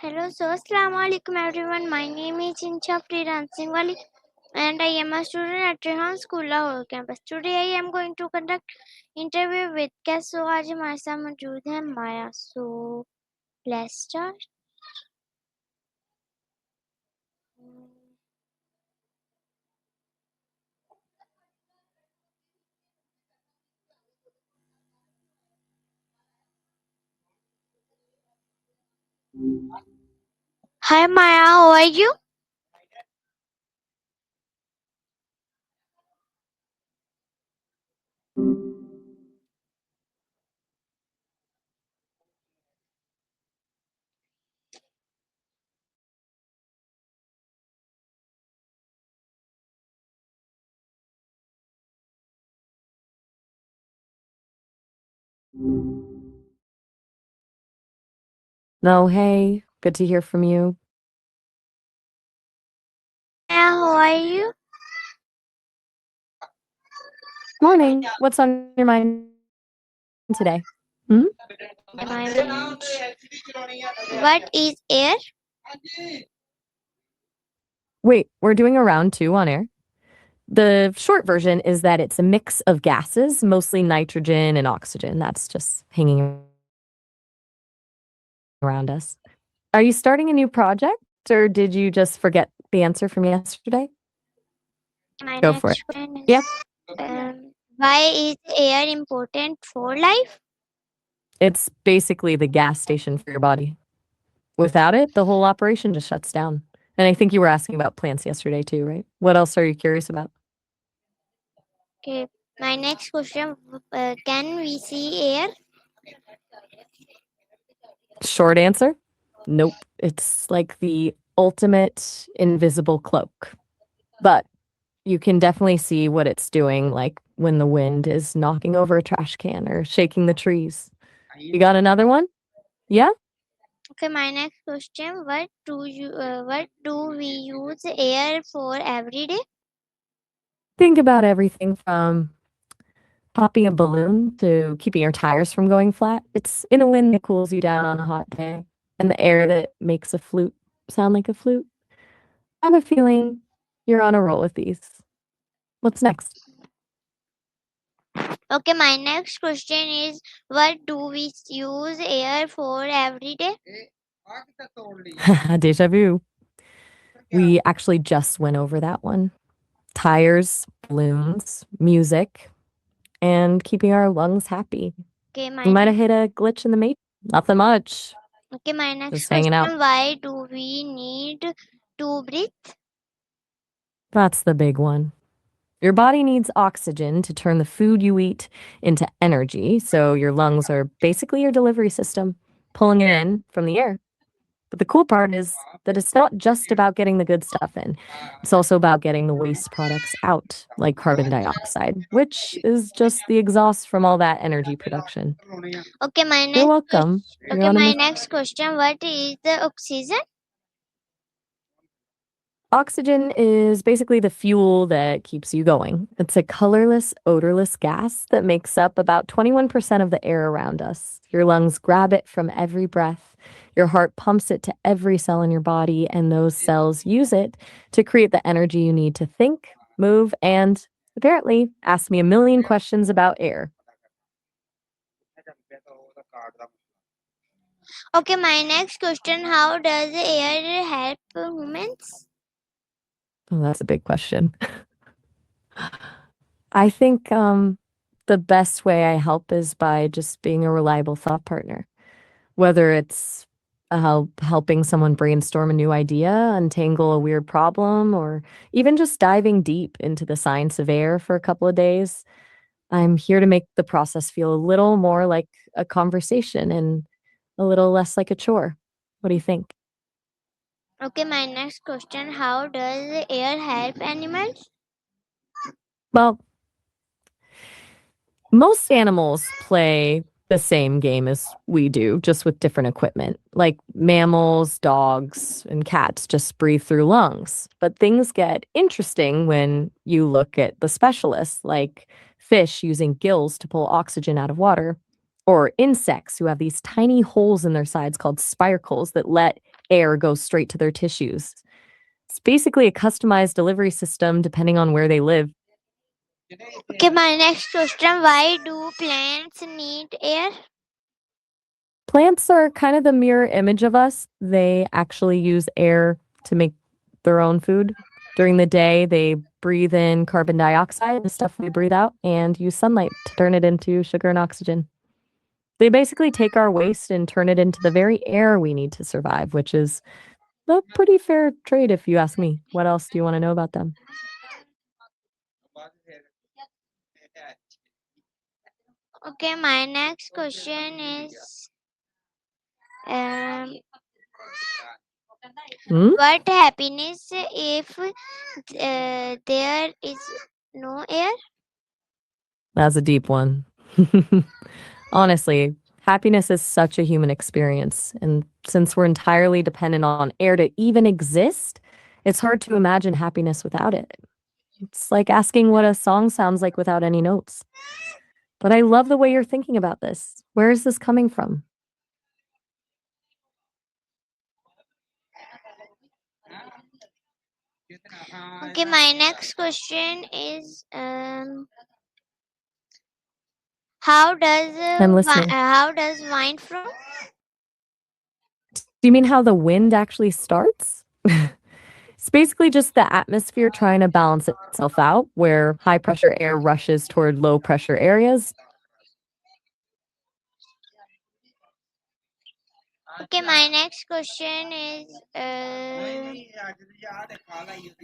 Hello, so Assalamu alaikum everyone. My name is Incha Freelancing Wali and I am a student at Rehan School Lahore campus. Today I am going to conduct interview with guest. So आज हमारे साथ मौजूद है माया. So let's start. Hi Maya, how are you? No, hey, good to hear from you. Maya, how are you? Morning. What's on your mind today? Hmm? What is air? Wait, we're doing a round 2 on air. The short version is that it's a mix of gases, mostly nitrogen and oxygen. That's just hanging around us. Are you starting a new project or did you just forget the answer from yesterday? My Go for it. next question is, Yeah. why is air important for life? It's basically the gas station for your body. Without it, the whole operation just shuts down. And I think you were asking about plants yesterday too, right? What else are you curious about? Okay, my next question, can we see air? Short answer? Nope. It's like the ultimate invisible cloak. But you can definitely see what it's doing, like when the wind is knocking over a trash can or shaking the trees. You got another one? Yeah? Okay, my next question, what do we use air for every day? Think about everything from popping a balloon to keeping your tires from going flat. It's in a wind that cools you down on a hot day, and the air that makes a flute sound like a flute. I have a feeling you're on a roll with these. What's next? Okay, my next question is, what do we use air for every day? Deja vu. We actually just went over that one. Tires, balloons, music, and keeping our lungs happy. Okay, We might have hit a glitch in the matrix. Nothing much. my next Just hanging question, out. why do we need to breathe? That's the big one. Your body needs oxygen to turn the food you eat into energy, so your lungs are basically your delivery system, pulling it in from the air. But the cool part is that it's not just about getting the good stuff in. It's also about getting the waste products out, like carbon dioxide, which is just the exhaust from all that energy production. Okay, You're welcome. You're on a mission. next question, what is the oxygen? Oxygen is basically the fuel that keeps you going. It's a colorless, odorless gas that makes up about 21% of the air around us. Your lungs grab it from every breath. Your heart pumps it to every cell in your body, and those cells use it to create the energy you need to think, move, and apparently ask me a million questions about air. Okay, my next question, how does air help humans? Oh, that's a big question. I think the best way I help is by just being a reliable thought partner. Whether it's helping someone brainstorm a new idea, untangle a weird problem, or even just diving deep into the science of air for a couple of days, I'm here to make the process feel a little more like a conversation and a little less like a chore. What do you think? Okay, my next question, how does air help animals? Well, most animals play the same game as we do, just with different equipment. Like mammals, dogs, and cats just breathe through lungs. But things get interesting when you look at the specialists, like fish using gills to pull oxygen out of water, or insects who have these tiny holes in their sides called spiracles that let air goes straight to their tissues. It's basically a customized delivery system depending on where they live. Okay, my next question, why do plants need air? Plants are kind of the mirror image of us. They actually use air to make their own food. During the day, they breathe in carbon dioxide, the stuff we breathe out, and use sunlight to turn it into sugar and oxygen. They basically take our waste and turn it into the very air we need to survive, which is a pretty fair trade if you ask me. What else do you want to know about them? Okay, my next question is um, Hmm? what happiness if there is no air? That's a deep one. Honestly, happiness is such a human experience. And since we're entirely dependent on air to even exist, it's hard to imagine happiness without it. It's like asking what a song sounds like without any notes. But I love the way you're thinking about this. Where is this coming from? Okay, my next question is I'm listening. how does wine from? Do you mean how the wind actually starts? It's basically just the atmosphere trying to balance itself out, where high pressure air rushes toward low pressure areas. Okay, my next question is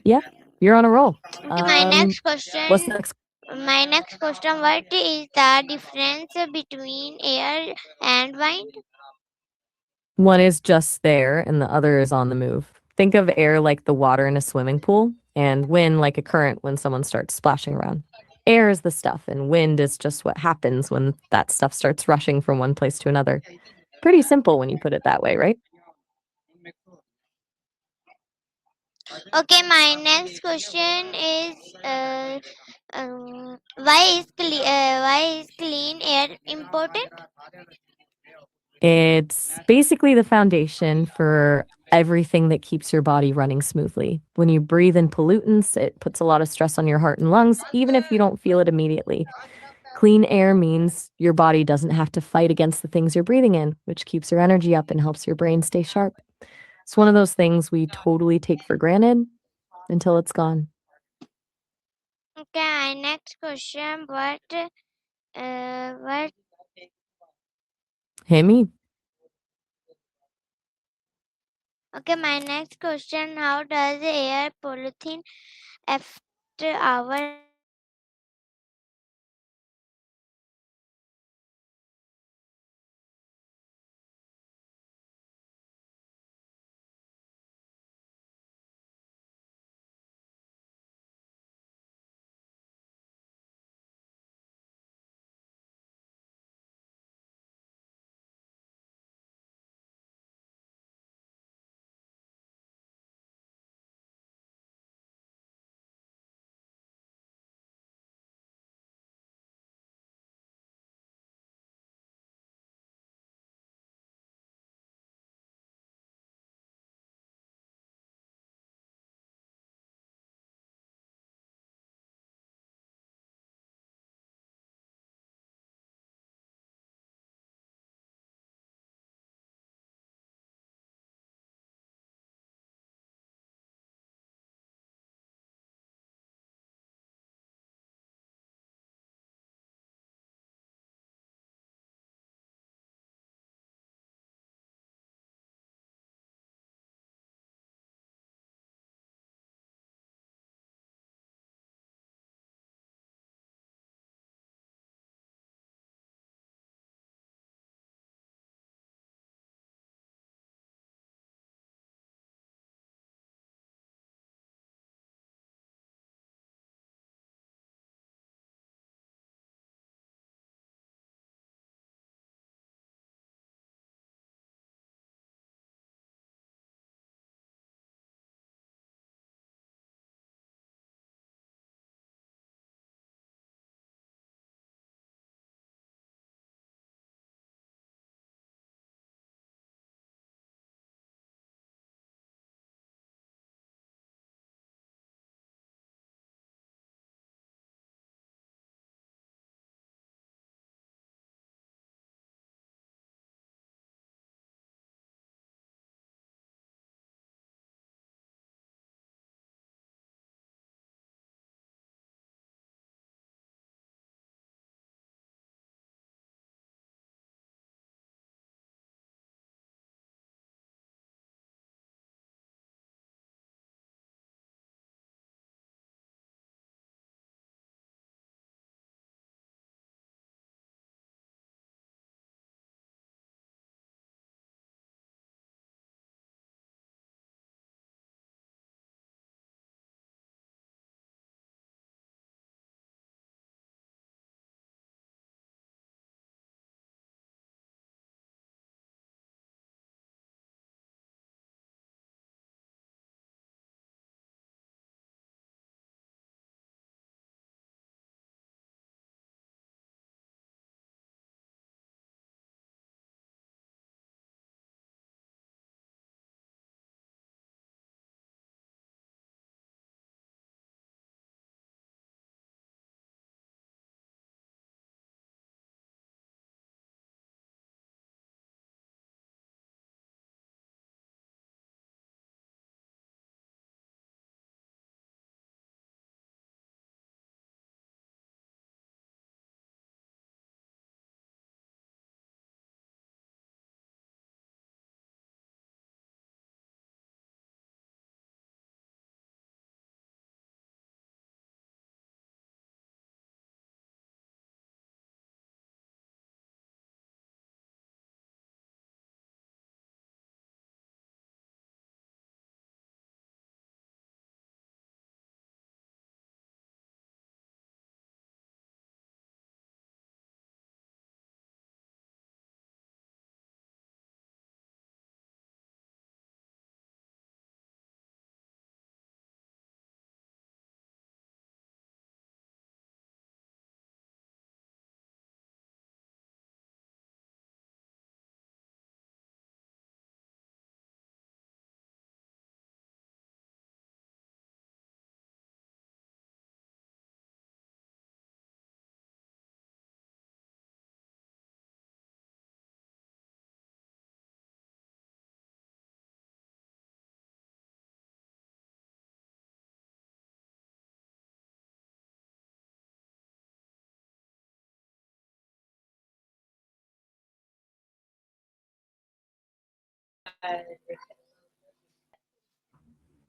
Yeah, you're on a roll. okay. My next What's question. the next? My next question: what is the difference between air and wind? One is just there and the other is on the move. Think of air like the water in a swimming pool and wind like a current when someone starts splashing around. Air is the stuff and wind is just what happens when that stuff starts rushing from one place to another. Pretty simple when you put it that way, right? Okay, my next question is why is clean air important? It's basically the foundation for everything that keeps your body running smoothly. When you breathe in pollutants, it puts a lot of stress on your heart and lungs, even if you don't feel it immediately. Clean air means your body doesn't have to fight against the things you're breathing in, which keeps your energy up and helps your brain stay sharp. It's one of those things we totally take for granted until it's gone. Okay, my next question: what? Hit me. Okay, my next question: how does air pollution affect our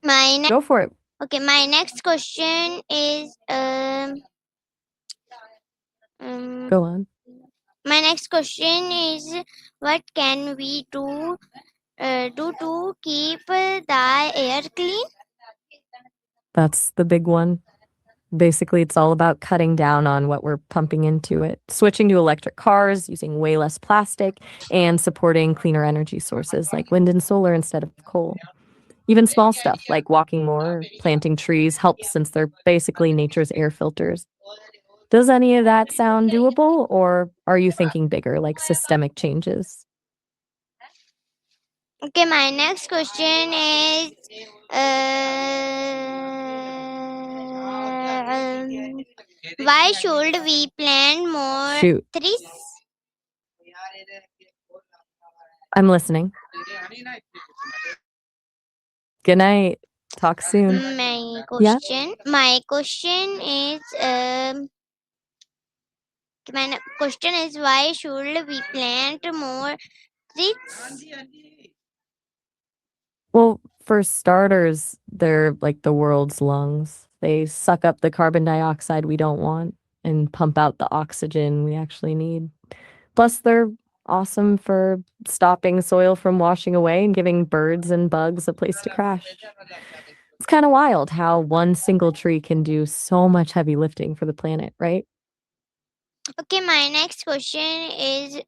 My next Go for it. Okay, my next question is Go on. my next question is what can we do to keep the air clean? That's the big one. Basically, it's all about cutting down on what we're pumping into it, switching to electric cars, using way less plastic, and supporting cleaner energy sources like wind and solar instead of coal. Even small stuff like walking more or planting trees helps since they're basically nature's air filters. Does any of that sound doable, or are you thinking bigger, like systemic changes? Okay, my next question is why should we plant more Shoot, trees? I'm listening. Good night. Talk soon. Yeah? My question is why should we plant more trees? Well, for starters, they're like the world's lungs. They suck up the carbon dioxide we don't want and pump out the oxygen we actually need. Plus, they're awesome for stopping soil from washing away and giving birds and bugs a place to crash. It's kind of wild how one single tree can do so much heavy lifting for the planet, right? Okay, my next question is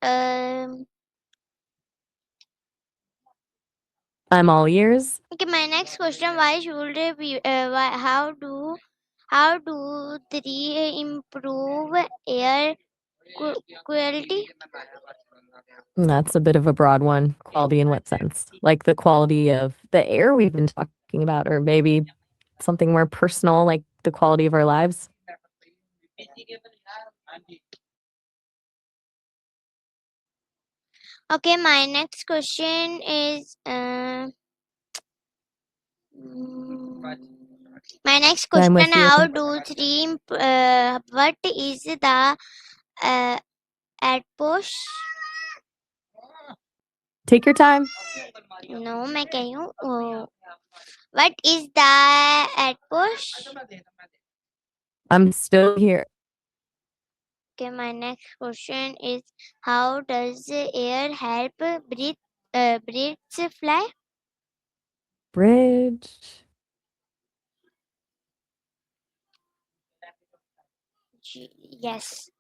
I'm all ears. my next question why should we how do tree improve air quality? That's a bit of a broad one. Quality in what sense? Like the quality of the air we've been talking about, or maybe something more personal, like the quality of our lives? Okay, my next question is my next I'm question with you. how do three what is the uh, atmos Take your time. no मैं कही हूँ what is the atmos? I'm still here. Okay, my next question is how does air help birds fly? Bridge. Yes.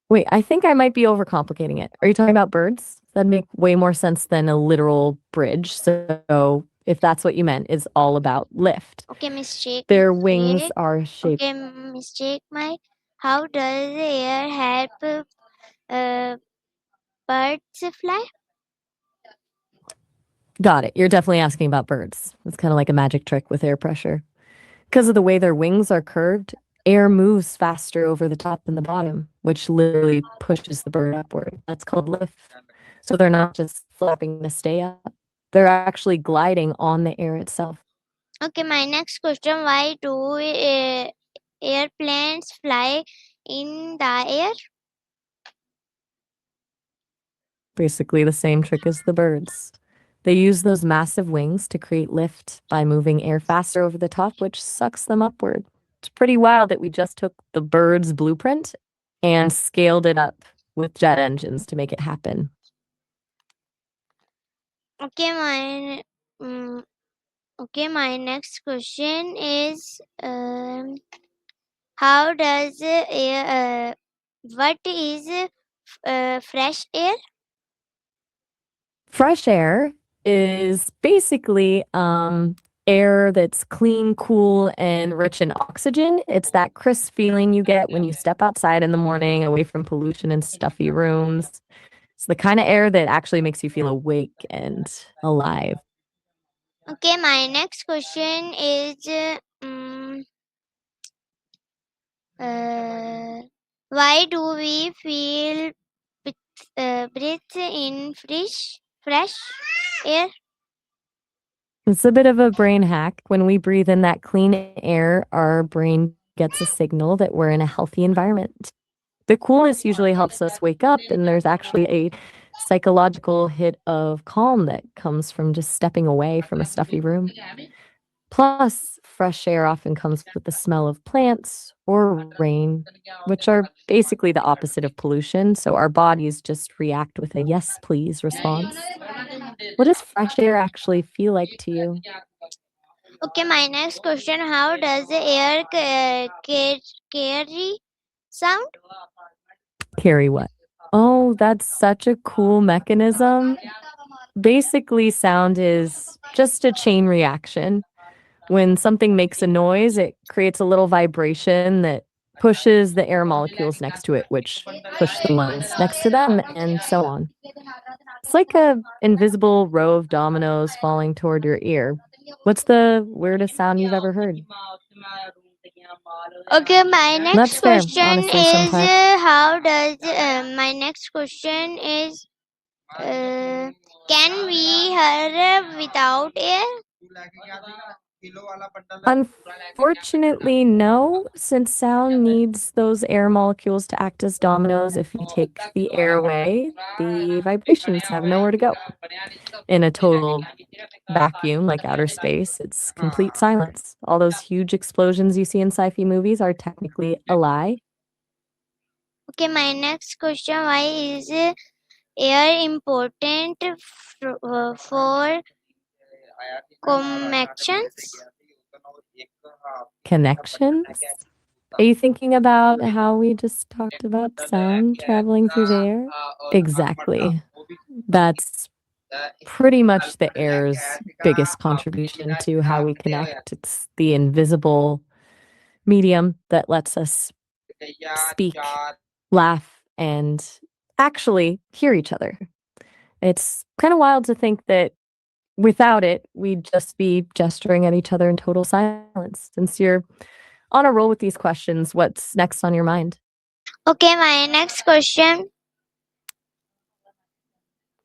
Wait, I think I might be overcomplicating it. Are you talking about birds? That'd make way more sense than a literal bridge. So, if that's what you meant, it's all about lift. Okay, Their wings are shaped. Okay, mistake my. How does air help uh, birds fly? Got it. You're definitely asking about birds. It's kind of like a magic trick with air pressure. Because of the way their wings are curved, air moves faster over the top and the bottom, which literally pushes the bird upward. That's called lift. So they're not just flapping to stay up, they're actually gliding on the air itself. Okay, my next question why do airplanes fly in the air? Basically, the same trick as the birds. They use those massive wings to create lift by moving air faster over the top, which sucks them upward. It's pretty wild that we just took the bird's blueprint and scaled it up with jet engines to make it happen. Okay, mm, my next question is how does air what is fresh air? Fresh air is basically air that's clean, cool, and rich in oxygen. It's that crisp feeling you get when you step outside in the morning away from pollution and stuffy rooms. It's the kind of air that actually makes you feel awake and alive. Okay, my next question is uh, why do we feel breathe in fresh air? It's a bit of a brain hack. When we breathe in that clean air, our brain gets a signal that we're in a healthy environment. The coolness usually helps us wake up, and there's actually a psychological hit of calm that comes from just stepping away from a stuffy room. Plus, fresh air often comes with the smell of plants or rain, which are basically the opposite of pollution. So our bodies just react with a yes, please response. What does fresh air actually feel like to you? Okay, my next question: how does the air carry sound? Carry what? Oh, that's such a cool mechanism. Basically, sound is just a chain reaction. When something makes a noise, it creates a little vibration that pushes the air molecules next to it, which push the ones next to them, and so on. It's like a invisible row of dominoes falling toward your ear. What's the weirdest sound you've ever heard? Okay, my next That's fair, question honestly, is sometimes. how does my next question is can we hear without air? Unfortunately, no, since sound needs those air molecules to act as dominoes. If you take the air away, the vibrations have nowhere to go. In a total vacuum like outer space, it's complete silence. All those huge explosions you see in sci-fi movies are technically a lie. Okay, my next question: why is air important for connections? Connections? Are you thinking about how we just talked about sound traveling through the air? Exactly. That's pretty much the air's biggest contribution to how we connect. It's the invisible medium that lets us speak, laugh, and actually hear each other. It's kind of wild to think that without it, we'd just be gesturing at each other in total silence. Since you're on a roll with these questions, what's next on your mind? Okay, my next question.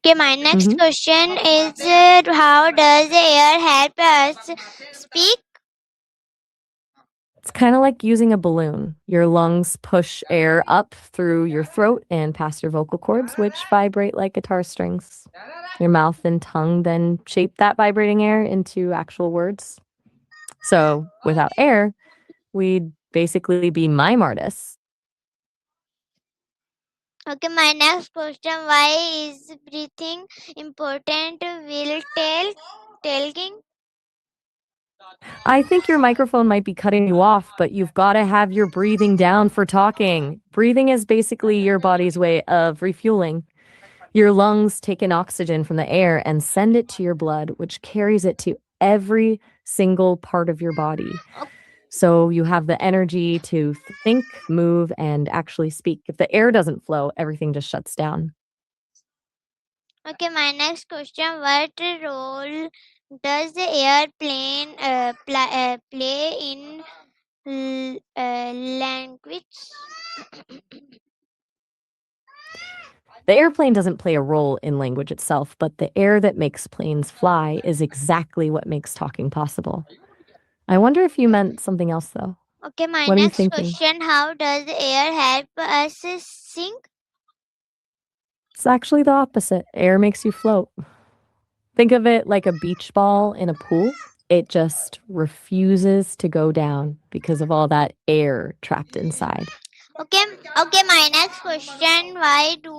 Okay, my next Hmm. question is how does air help us speak? It's kind of like using a balloon. Your lungs push air up through your throat and past your vocal cords, which vibrate like guitar strings. Your mouth and tongue then shape that vibrating air into actual words. So without air, we'd basically be mime artists. Okay, my next question: why is breathing important? Will telling. I think your microphone might be cutting you off, but you've got to have your breathing down for talking. Breathing is basically your body's way of refueling. Your lungs take in oxygen from the air and send it to your blood, which carries it to every single part of your body. So you have the energy to think, move, and actually speak. If the air doesn't flow, everything just shuts down. Okay, my next question: what role does the airplane play in language? The airplane doesn't play a role in language itself, but the air that makes planes fly is exactly what makes talking possible. I wonder if you meant something else, though. Okay, my What are you next thinking? question: how does air help us sing? It's actually the opposite. Air makes you float. Think of it like a beach ball in a pool. It just refuses to go down because of all that air trapped inside. Okay, okay. My next question: why do